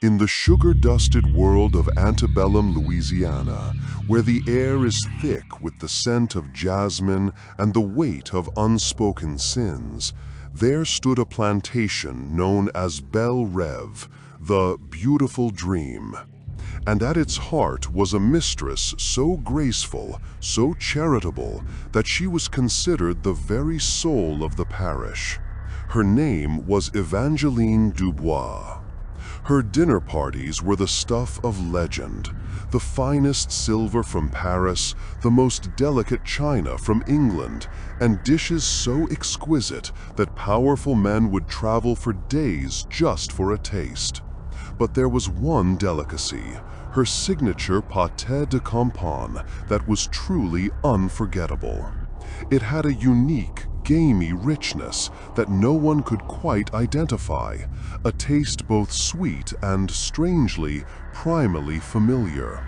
In the sugar-dusted world of antebellum Louisiana, where the air is thick with the scent of jasmine and the weight of unspoken sins, there stood a plantation known as Belle Rêve, the beautiful dream. And at its heart was a mistress so graceful, so charitable, that she was considered the very soul of the parish. Her name was Evangeline Dubois. Her dinner parties were the stuff of legend, the finest silver from Paris, the most delicate china from England, and dishes so exquisite that powerful men would travel for days just for a taste. But there was one delicacy, her signature pâté de campagne, that was truly unforgettable. It had a unique, gamey richness that no one could quite identify, a taste both sweet and, strangely, primally familiar.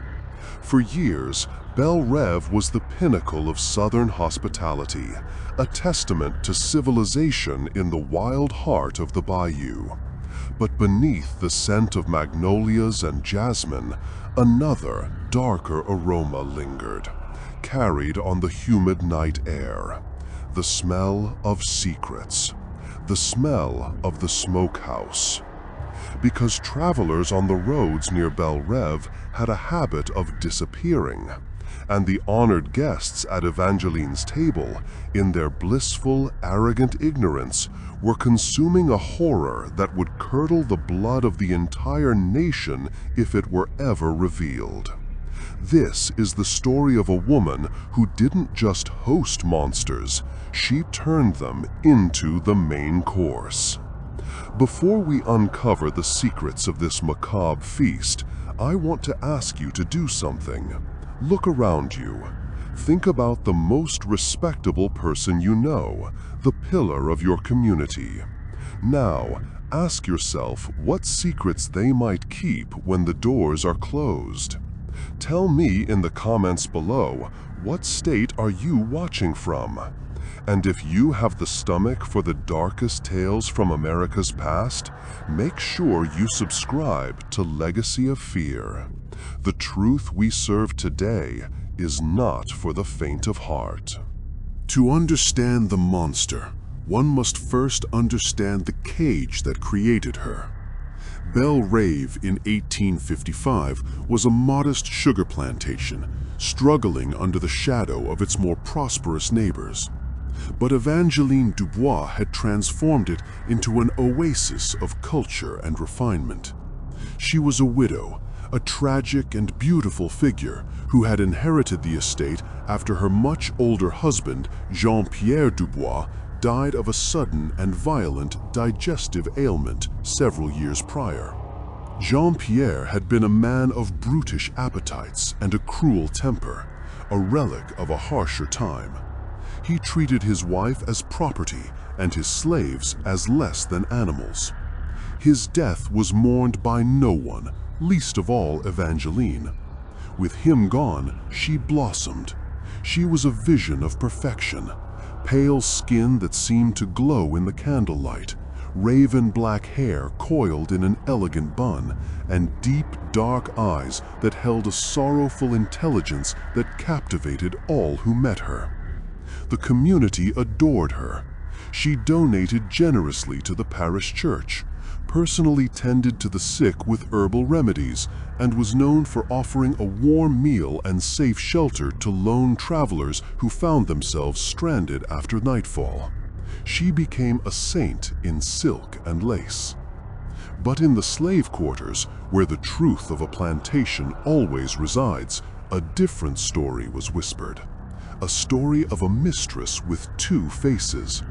For years, Belle Rêve was the pinnacle of Southern hospitality, a testament to civilization in the wild heart of the bayou. But beneath the scent of magnolias and jasmine, another, darker aroma lingered, carried on the humid night air. The smell of secrets, the smell of the smokehouse. Because travelers on the roads near Belle Rêve had a habit of disappearing, and the honored guests at Evangeline's table, in their blissful, arrogant ignorance, were consuming a horror that would curdle the blood of the entire nation if it were ever revealed. This is the story of a woman who didn't just host monsters, she turned them into the main course. Before we uncover the secrets of this macabre feast, I want to ask you to do something. Look around you. Think about the most respectable person you know, the pillar of your community. Now, ask yourself what secrets they might keep when the doors are closed. Tell me in the comments below, what state are you watching from? And if you have the stomach for the darkest tales from America's past, make sure you subscribe to Legacy of Fear. The truth we serve today is not for the faint of heart. To understand the monster, one must first understand the cage that created her. Belle Rêve in 1855 was a modest sugar plantation, struggling under the shadow of its more prosperous neighbors. But Evangeline Dubois had transformed it into an oasis of culture and refinement. She was a widow, a tragic and beautiful figure who had inherited the estate after her much older husband, Jean-Pierre Dubois, died of a sudden and violent digestive ailment several years prior. Jean-Pierre had been a man of brutish appetites and a cruel temper, a relic of a harsher time. He treated his wife as property and his slaves as less than animals. His death was mourned by no one, least of all Evangeline. With him gone, she blossomed. She was a vision of perfection. Pale skin that seemed to glow in the candlelight, raven black hair coiled in an elegant bun, and deep, dark eyes that held a sorrowful intelligence that captivated all who met her. The community adored her. She donated generously to the parish church, personally tended to the sick with herbal remedies, and was known for offering a warm meal and safe shelter to lone travelers who found themselves stranded after nightfall. She became a saint in silk and lace. But in the slave quarters, where the truth of a plantation always resides, a different story was whispered. A story of a mistress with two faces.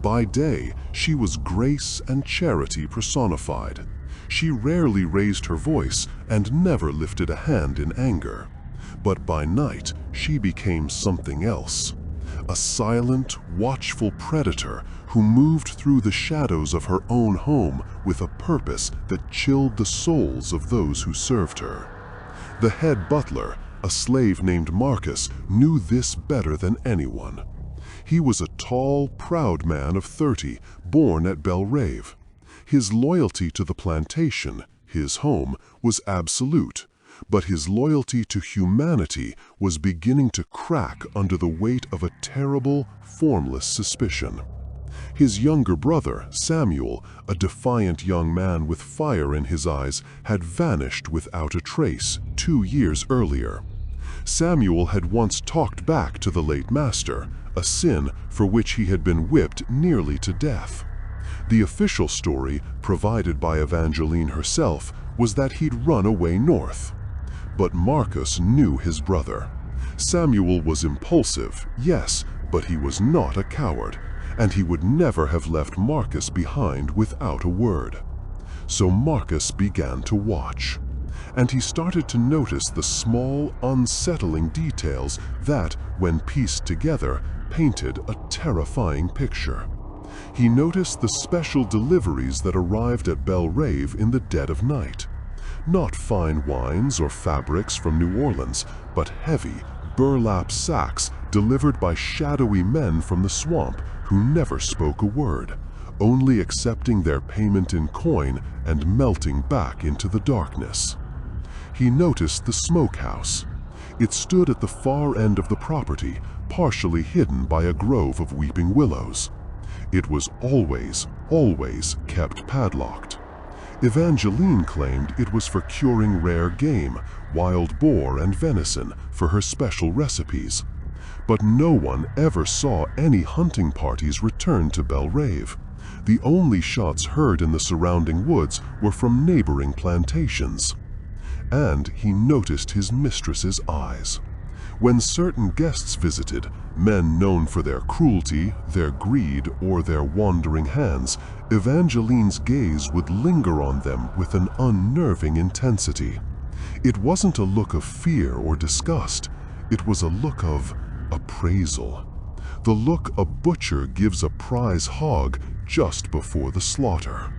By day, she was grace and charity personified. She rarely raised her voice and never lifted a hand in anger. But by night, she became something else. A silent, watchful predator who moved through the shadows of her own home with a purpose that chilled the souls of those who served her. The head butler, a slave named Marcus, knew this better than anyone. He was a tall, proud man of 30, born at Belle Rêve. His loyalty to the plantation, his home, was absolute, but his loyalty to humanity was beginning to crack under the weight of a terrible, formless suspicion. His younger brother, Samuel, a defiant young man with fire in his eyes, had vanished without a trace 2 years earlier. Samuel had once talked back to the late master, a sin for which he had been whipped nearly to death. The official story, provided by Evangeline herself, was that he'd run away north. But Marcus knew his brother. Samuel was impulsive, yes, but he was not a coward, and he would never have left Marcus behind without a word. So Marcus began to watch, and he started to notice the small, unsettling details that, when pieced together, painted a terrifying picture. He noticed the special deliveries that arrived at Belle Rêve in the dead of night. Not fine wines or fabrics from New Orleans, but heavy, burlap sacks delivered by shadowy men from the swamp who never spoke a word, only accepting their payment in coin and melting back into the darkness. He noticed the smokehouse. It stood at the far end of the property, partially hidden by a grove of weeping willows. It was always kept padlocked. Evangeline claimed it was for curing rare game, wild boar and venison, for her special recipes. But no one ever saw any hunting parties return to Belle Rêve. The only shots heard in the surrounding woods were from neighboring plantations. And he noticed his mistress's eyes. When certain guests visited, men known for their cruelty, their greed, or their wandering hands, Evangeline's gaze would linger on them with an unnerving intensity. It wasn't a look of fear or disgust. It was a look of appraisal. The look a butcher gives a prize hog just before the slaughter.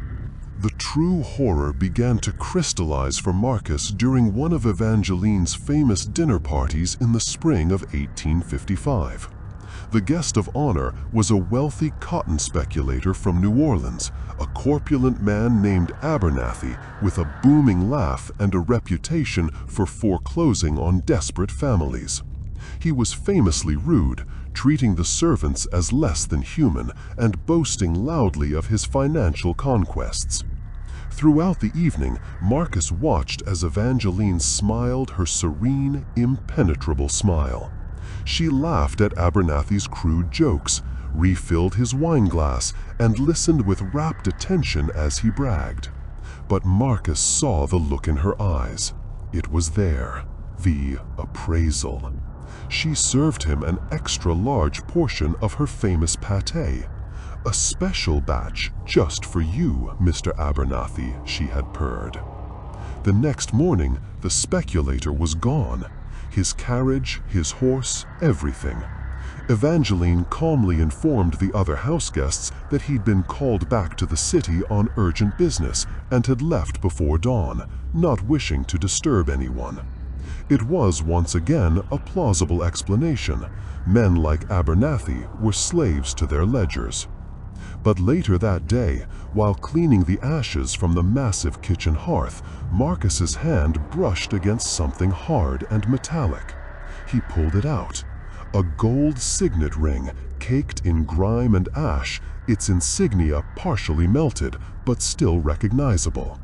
The true horror began to crystallize for Marcus during one of Evangeline's famous dinner parties in the spring of 1855. The guest of honor was a wealthy cotton speculator from New Orleans, a corpulent man named Abernathy with a booming laugh and a reputation for foreclosing on desperate families. He was famously rude, treating the servants as less than human and boasting loudly of his financial conquests. Throughout the evening, Marcus watched as Evangeline smiled her serene, impenetrable smile. She laughed at Abernathy's crude jokes, refilled his wine glass, and listened with rapt attention as he bragged. But Marcus saw the look in her eyes. It was there, the appraisal. She served him an extra-large portion of her famous pâté. "A special batch just for you, Mr. Abernathy," she had purred. The next morning, the speculator was gone. His carriage, his horse, everything. Evangeline calmly informed the other houseguests that he'd been called back to the city on urgent business and had left before dawn, not wishing to disturb anyone. It was once again a plausible explanation. Men like Abernathy were slaves to their ledgers. But later that day, while cleaning the ashes from the massive kitchen hearth, Marcus's hand brushed against something hard and metallic. He pulled it out. A gold signet ring, caked in grime and ash, its insignia partially melted, but still recognizable.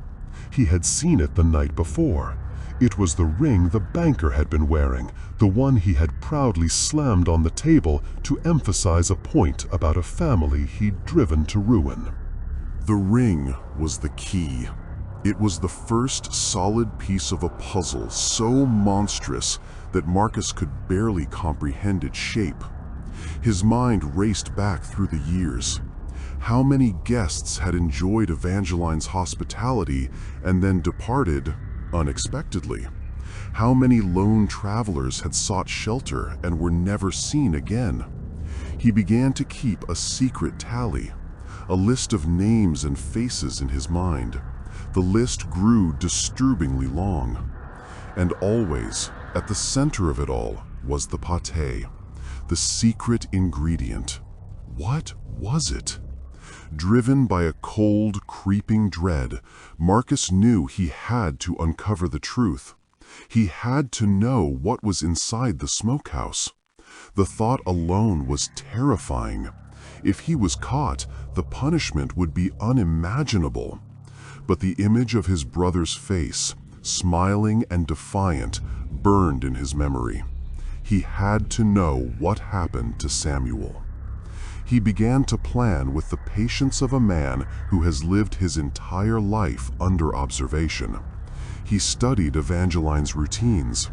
He had seen it the night before. It was the ring the banker had been wearing, the one he had proudly slammed on the table to emphasize a point about a family he'd driven to ruin. The ring was the key. It was the first solid piece of a puzzle so monstrous that Marcus could barely comprehend its shape. His mind raced back through the years. How many guests had enjoyed Evangeline's hospitality and then departed unexpectedly? How many lone travelers had sought shelter and were never seen again? He began to keep a secret tally, a list of names and faces in his mind. The list grew disturbingly long. And always, at the center of it all, was the pâté, the secret ingredient. What was it? Driven by a cold, creeping dread, Marcus knew he had to uncover the truth. He had to know what was inside the smokehouse. The thought alone was terrifying. If he was caught, the punishment would be unimaginable. But the image of his brother's face, smiling and defiant, burned in his memory. He had to know what happened to Samuel. He began to plan with the patience of a man who has lived his entire life under observation. He studied Evangeline's routines.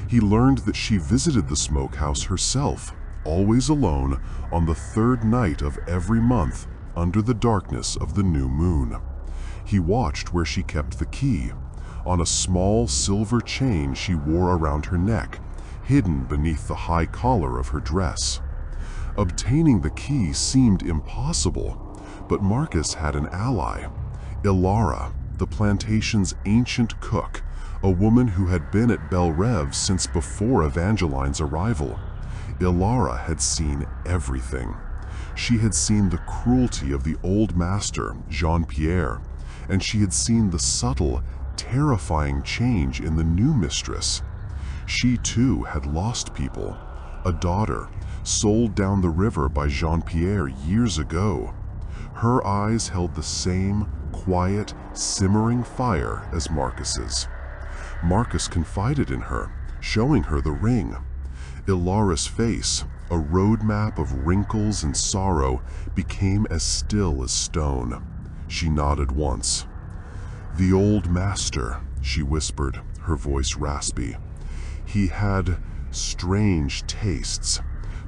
He learned that she visited the smokehouse herself, always alone, on the third night of every month, under the darkness of the new moon. He watched where she kept the key, on a small silver chain she wore around her neck, hidden beneath the high collar of her dress. Obtaining the key seemed impossible, but Marcus had an ally, Ilara, the plantation's ancient cook, a woman who had been at Belle Rêve since before Evangeline's arrival. Ilara had seen everything. She had seen the cruelty of the old master, Jean-Pierre, and she had seen the subtle, terrifying change in the new mistress. She too had lost people, a daughter, sold down the river by Jean-Pierre years ago. Her eyes held the same quiet, simmering fire as Marcus's. Marcus confided in her, showing her the ring. Ilara's face, a roadmap of wrinkles and sorrow, became as still as stone. She nodded once. "The old master," she whispered, her voice raspy. "He had strange tastes,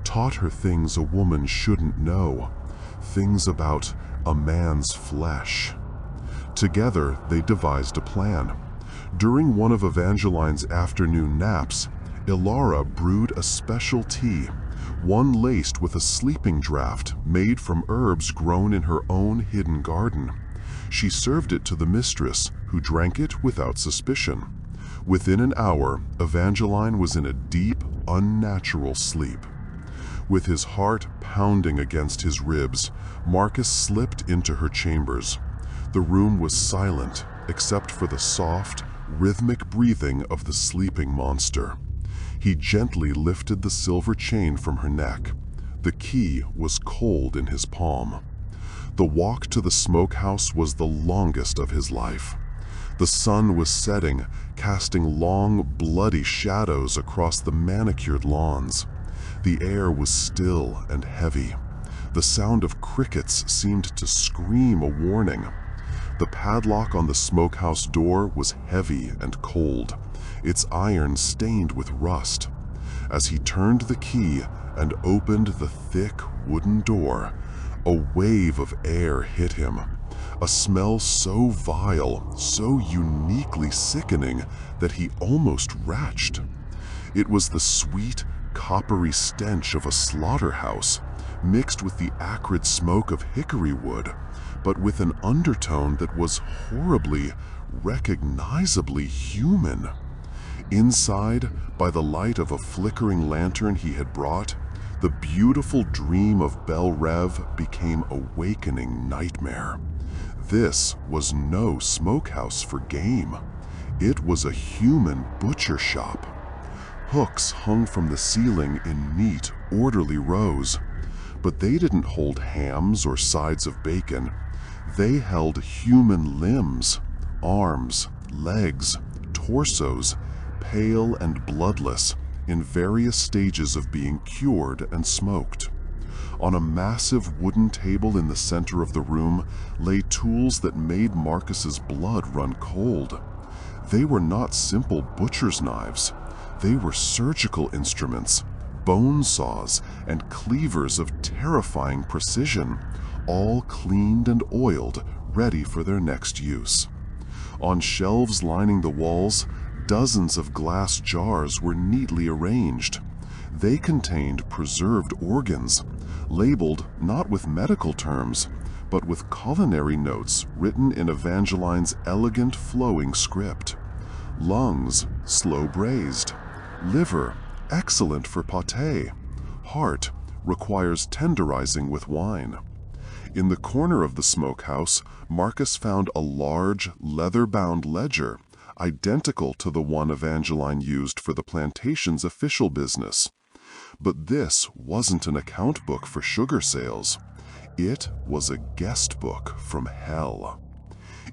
taught her things a woman shouldn't know, things about a man's flesh." Together, they devised a plan. During one of Evangeline's afternoon naps, Ilara brewed a special tea, one laced with a sleeping draught made from herbs grown in her own hidden garden. She served it to the mistress, who drank it without suspicion. Within an hour, Evangeline was in a deep, unnatural sleep. With his heart pounding against his ribs, Marcus slipped into her chambers. The room was silent, except for the soft, rhythmic breathing of the sleeping monster. He gently lifted the silver chain from her neck. The key was cold in his palm. The walk to the smokehouse was the longest of his life. The sun was setting, casting long, bloody shadows across the manicured lawns. The air was still and heavy. The sound of crickets seemed to scream a warning. The padlock on the smokehouse door was heavy and cold, its iron stained with rust. As he turned the key and opened the thick wooden door, a wave of air hit him, a smell so vile, so uniquely sickening that he almost retched. It was the sweet, coppery stench of a slaughterhouse, mixed with the acrid smoke of hickory wood, but with an undertone that was horribly, recognizably human. Inside, by the light of a flickering lantern he had brought, the beautiful dream of Belle Rêve became a wakening nightmare. This was no smokehouse for game. It was a human butcher shop. Hooks hung from the ceiling in neat, orderly rows. But they didn't hold hams or sides of bacon. They held human limbs, arms, legs, torsos, pale and bloodless, in various stages of being cured and smoked. On a massive wooden table in the center of the room lay tools that made Marcus's blood run cold. They were not simple butcher's knives. They were surgical instruments, bone saws, and cleavers of terrifying precision, all cleaned and oiled, ready for their next use. On shelves lining the walls, dozens of glass jars were neatly arranged. They contained preserved organs, labeled not with medical terms, but with culinary notes written in Evangeline's elegant flowing script. Lungs, slow braised. Liver, excellent for pâté. Heart, requires tenderizing with wine. In the corner of the smokehouse, Marcus found a large, leather-bound ledger, identical to the one Evangeline used for the plantation's official business. But this wasn't an account book for sugar sales. It was a guest book from hell.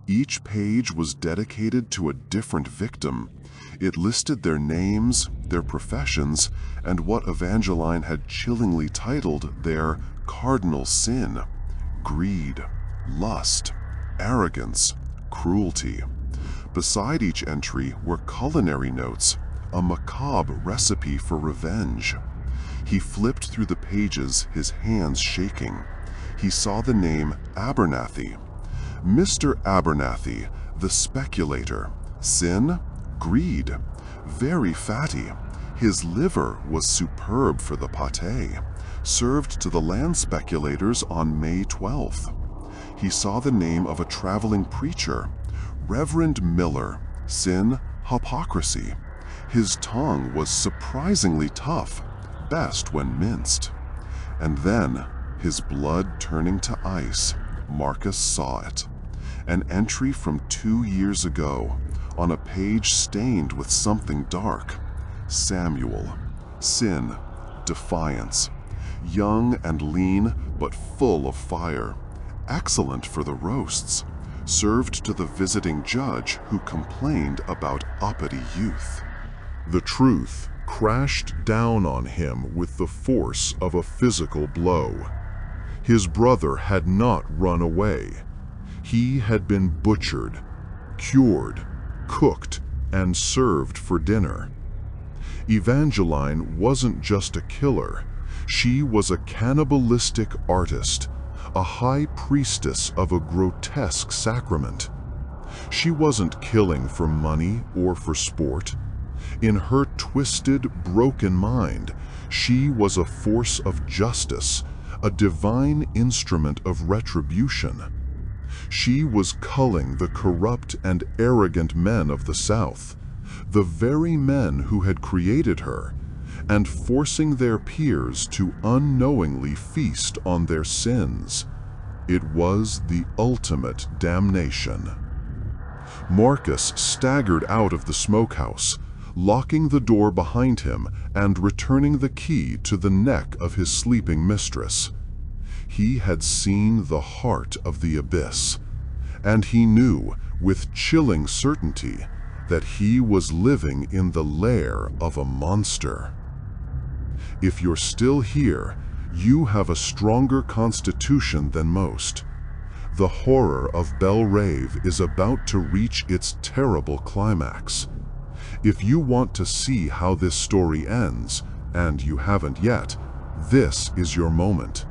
Each page was dedicated to a different victim. It listed their names, their professions, and what Evangeline had chillingly titled their cardinal sin: greed, lust, arrogance, cruelty. Beside each entry were culinary notes, a macabre recipe for revenge. He flipped through the pages, his hands shaking. He saw the name Abernathy. Mr. Abernathy, the speculator. Sin? Greed. Very fatty. His liver was superb for the pâté, served to the land speculators on May 12th. He saw the name of a traveling preacher, Reverend Miller. Sin? Hypocrisy. His tongue was surprisingly tough, best when minced. And then, his blood turning to ice, Marcus saw it. An entry from 2 years ago, on a page stained with something dark. Samuel. Sin. Defiance. Young and lean, but full of fire. Excellent for the roasts. Served to the visiting judge who complained about uppity youth. The truth crashed down on him with the force of a physical blow. His brother had not run away. He had been butchered, cured, cooked, and served for dinner. Evangeline wasn't just a killer. She was a cannibalistic artist, a high priestess of a grotesque sacrament. She wasn't killing for money or for sport. In her twisted, broken mind, she was a force of justice, a divine instrument of retribution. She was culling the corrupt and arrogant men of the South, the very men who had created her, and forcing their peers to unknowingly feast on their sins. It was the ultimate damnation. Marcus staggered out of the smokehouse, locking the door behind him and returning the key to the neck of his sleeping mistress. He had seen the heart of the abyss, and he knew with chilling certainty that he was living in the lair of a monster. If you're still here, you have a stronger constitution than most. The horror of Belle Rêve is about to reach its terrible climax. If you want to see how this story ends, and you haven't yet, this is your moment.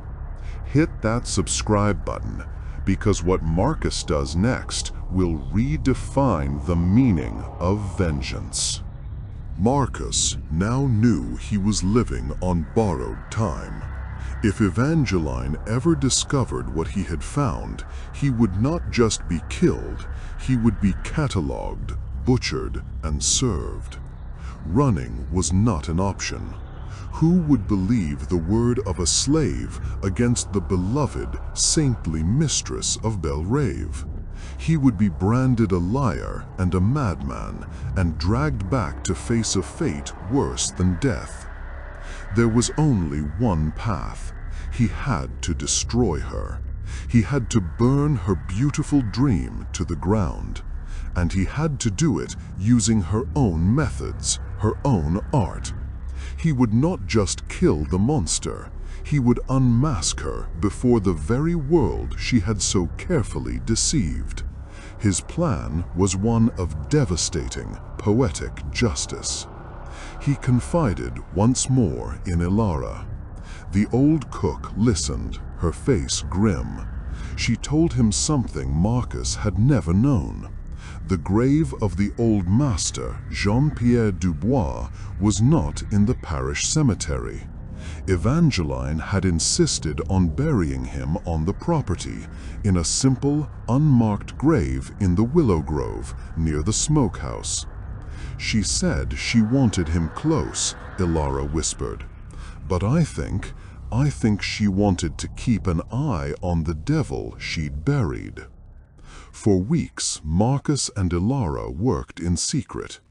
Hit that subscribe button, because what Marcus does next will redefine the meaning of vengeance. Marcus now knew he was living on borrowed time. If Evangeline ever discovered what he had found, he would not just be killed, he would be catalogued, butchered, and served. Running was not an option. Who would believe the word of a slave against the beloved, saintly mistress of Belle Rêve? He would be branded a liar and a madman and dragged back to face a fate worse than death. There was only one path. He had to destroy her. He had to burn her beautiful dream to the ground. And he had to do it using her own methods, her own art. He would not just kill the monster. He would unmask her before the very world she had so carefully deceived. His plan was one of devastating, poetic justice. He confided once more in Ilara. The old cook listened, her face grim. She told him something Marcus had never known. The grave of the old master, Jean-Pierre Dubois, was not in the parish cemetery. Evangeline had insisted on burying him on the property, in a simple, unmarked grave in the willow grove near the smokehouse. She said she wanted him close, Ilara whispered. But I think I think she wanted to keep an eye on the devil she'd buried. For weeks, Marcus and Ilara worked in secret.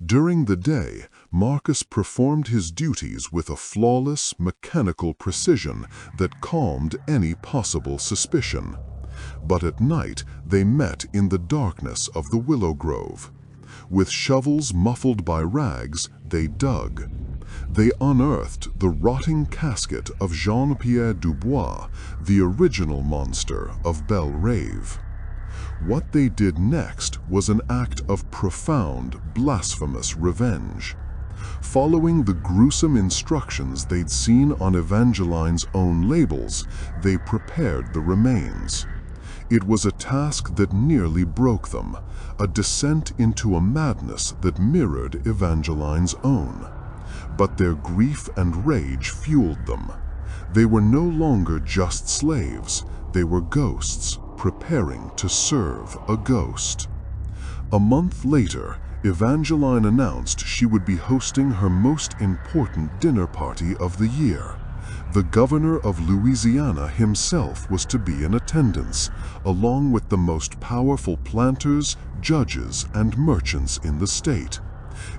During the day, Marcus performed his duties with a flawless, mechanical precision that calmed any possible suspicion. But at night, they met in the darkness of the willow grove. With shovels muffled by rags, they dug. They unearthed the rotting casket of Jean-Pierre Dubois, the original monster of Belle Rêve. What they did next was an act of profound, blasphemous revenge. Following the gruesome instructions they'd seen on Evangeline's own labels, they prepared the remains. It was a task that nearly broke them, a descent into a madness that mirrored Evangeline's own. But their grief and rage fueled them. They were no longer just slaves, they were ghosts, preparing to serve a ghost. A month later, Evangeline announced she would be hosting her most important dinner party of the year. The governor of Louisiana himself was to be in attendance, along with the most powerful planters, judges, and merchants in the state.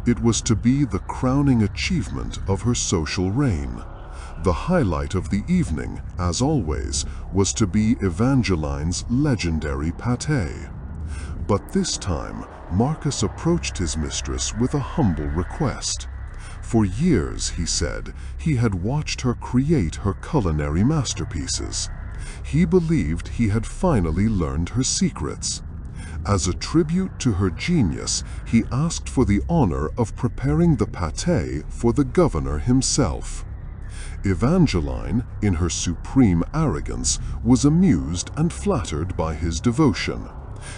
It was to be the crowning achievement of her social reign. The highlight of the evening, as always, was to be Evangeline's legendary pâté. But this time, Marcus approached his mistress with a humble request. For years, he said, he had watched her create her culinary masterpieces. He believed he had finally learned her secrets. As a tribute to her genius, he asked for the honor of preparing the pâté for the governor himself. Evangeline, in her supreme arrogance, was amused and flattered by his devotion.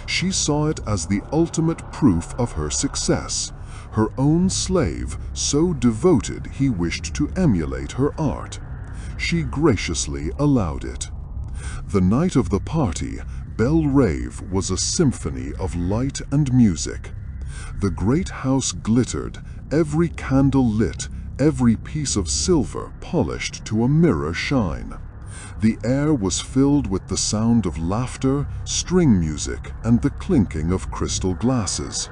She saw it as the ultimate proof of her success. Her own slave, so devoted he wished to emulate her art. She graciously allowed it. The night of the party, Belle Rêve was a symphony of light and music. The great house glittered, every candle lit, every piece of silver polished to a mirror shine. The air was filled with the sound of laughter, string music, and the clinking of crystal glasses.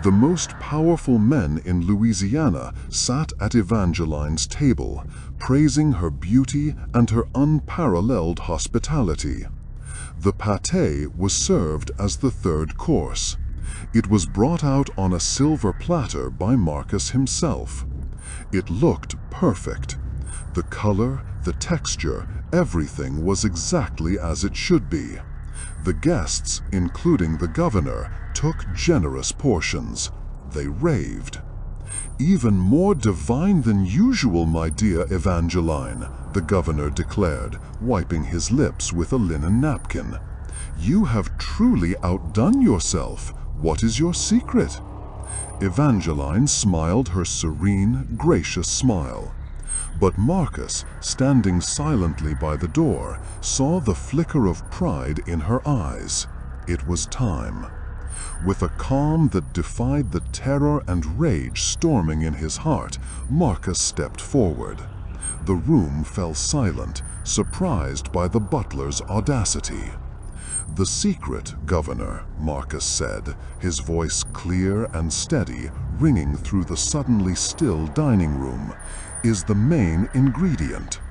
The most powerful men in Louisiana sat at Evangeline's table, praising her beauty and her unparalleled hospitality. The pâté was served as the third course. It was brought out on a silver platter by Marcus himself. It looked perfect. The color, the texture, everything was exactly as it should be. The guests, including the governor, took generous portions. They raved. "Even more divine than usual, my dear Evangeline," the governor declared, wiping his lips with a linen napkin. "You have truly outdone yourself. What is your secret?" Evangeline smiled her serene, gracious smile. But Marcus, standing silently by the door, saw the flicker of pride in her eyes. It was time. With a calm that defied the terror and rage storming in his heart, Marcus stepped forward. The room fell silent, surprised by the butler's audacity. "The secret, Governor," Marcus said, his voice clear and steady, ringing through the suddenly still dining room, "is the main ingredient.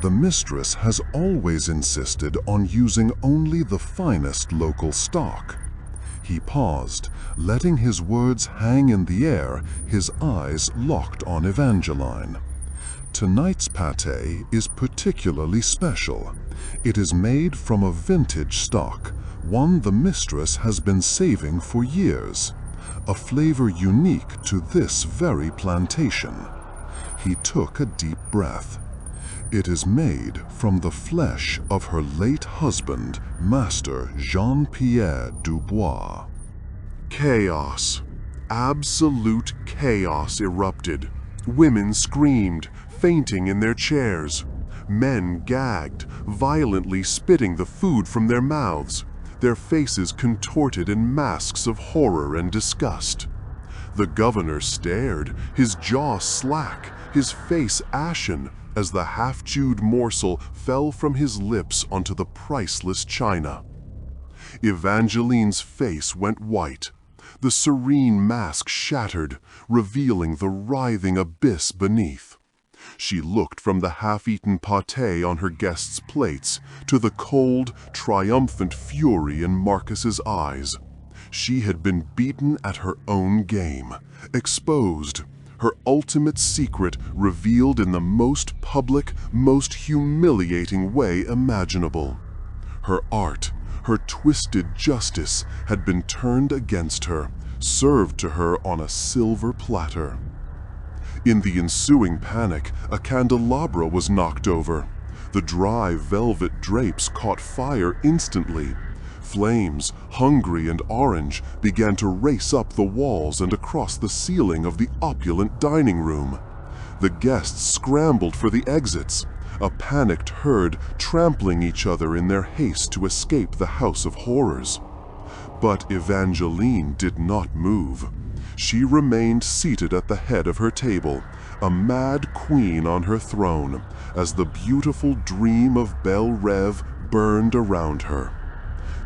The mistress has always insisted on using only the finest local stock." He paused, letting his words hang in the air, his eyes locked on Evangeline. "Tonight's pâté is particularly special. It is made from a vintage stock, one the mistress has been saving for years, a flavor unique to this very plantation." He took a deep breath. "It is made from the flesh of her late husband, Master Jean-Pierre Dubois." Chaos. Absolute chaos erupted. Women screamed, fainting in their chairs. Men gagged, violently spitting the food from their mouths, their faces contorted in masks of horror and disgust. The governor stared, his jaw slack, his face ashen, as the half-chewed morsel fell from his lips onto the priceless china. Evangeline's face went white. The serene mask shattered, revealing the writhing abyss beneath. She looked from the half-eaten pâté on her guests' plates to the cold, triumphant fury in Marcus's eyes. She had been beaten at her own game, exposed, her ultimate secret revealed in the most public, most humiliating way imaginable. Her art, her twisted justice had been turned against her, served to her on a silver platter. In the ensuing panic, a candelabra was knocked over. The dry velvet drapes caught fire instantly. Flames, hungry and orange, began to race up the walls and across the ceiling of the opulent dining room. The guests scrambled for the exits, a panicked herd trampling each other in their haste to escape the house of horrors. But Evangeline did not move. She remained seated at the head of her table, a mad queen on her throne, as the beautiful dream of Belle Rêve burned around her.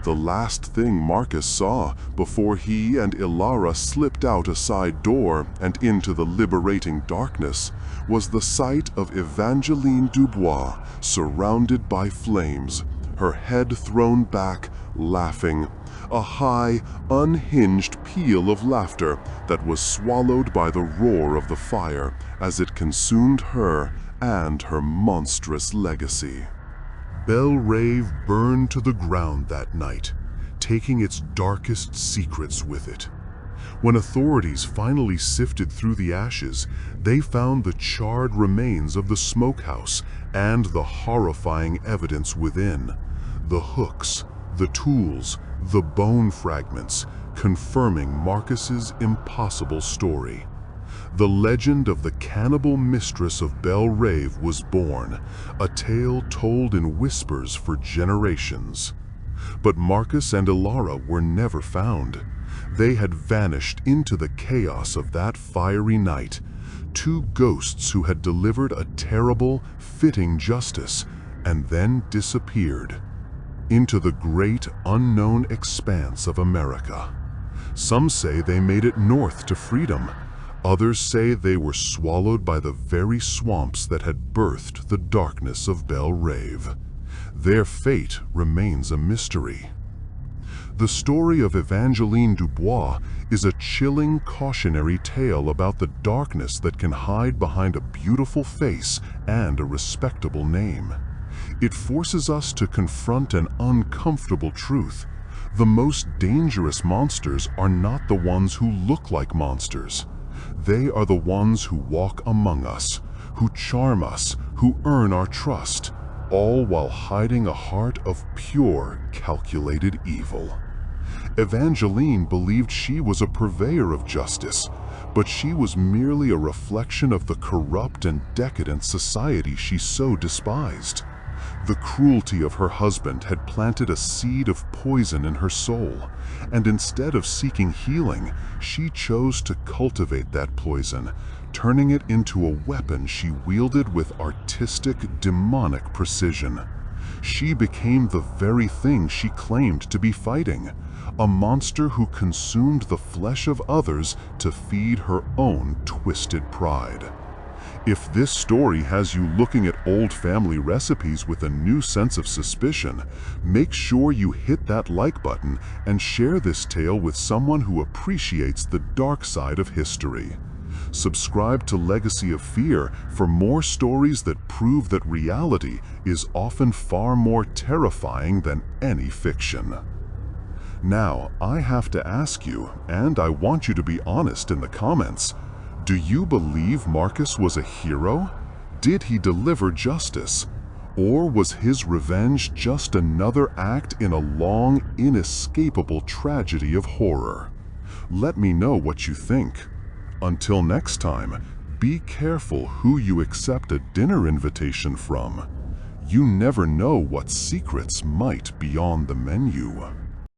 The last thing Marcus saw before he and Ilara slipped out a side door and into the liberating darkness was the sight of Evangeline Dubois surrounded by flames, her head thrown back, laughing, a high, unhinged peal of laughter that was swallowed by the roar of the fire as it consumed her and her monstrous legacy. Belle Rêve burned to the ground that night, taking its darkest secrets with it. When authorities finally sifted through the ashes, they found the charred remains of the smokehouse and the horrifying evidence within. The hooks, the tools, the bone fragments, confirming Marcus's impossible story. The legend of the cannibal mistress of Belle Rêve was born, a tale told in whispers for generations. But Marcus and Ilara were never found. They had vanished into the chaos of that fiery night, two ghosts who had delivered a terrible, fitting justice and then disappeared into the great unknown expanse of America. Some say they made it north to freedom. Others say they were swallowed by the very swamps that had birthed the darkness of Belle Rêve. Their fate remains a mystery. The story of Evangeline Dubois is a chilling cautionary tale about the darkness that can hide behind a beautiful face and a respectable name. It forces us to confront an uncomfortable truth. The most dangerous monsters are not the ones who look like monsters. They are the ones who walk among us, who charm us, who earn our trust, all while hiding a heart of pure, calculated evil. Evangeline believed she was a purveyor of justice, but she was merely a reflection of the corrupt and decadent society she so despised. The cruelty of her husband had planted a seed of poison in her soul, and instead of seeking healing, she chose to cultivate that poison, turning it into a weapon she wielded with artistic, demonic precision. She became the very thing she claimed to be fighting, a monster who consumed the flesh of others to feed her own twisted pride. If this story has you looking at old family recipes with a new sense of suspicion, make sure you hit that like button and share this tale with someone who appreciates the dark side of history. Subscribe to Legacy of Fear for more stories that prove that reality is often far more terrifying than any fiction. Now, I have to ask you, and I want you to be honest in the comments, do you believe Marcus was a hero? Did he deliver justice? Or was his revenge just another act in a long, inescapable tragedy of horror? Let me know what you think. Until next time, be careful who you accept a dinner invitation from. You never know what secrets might be on the menu.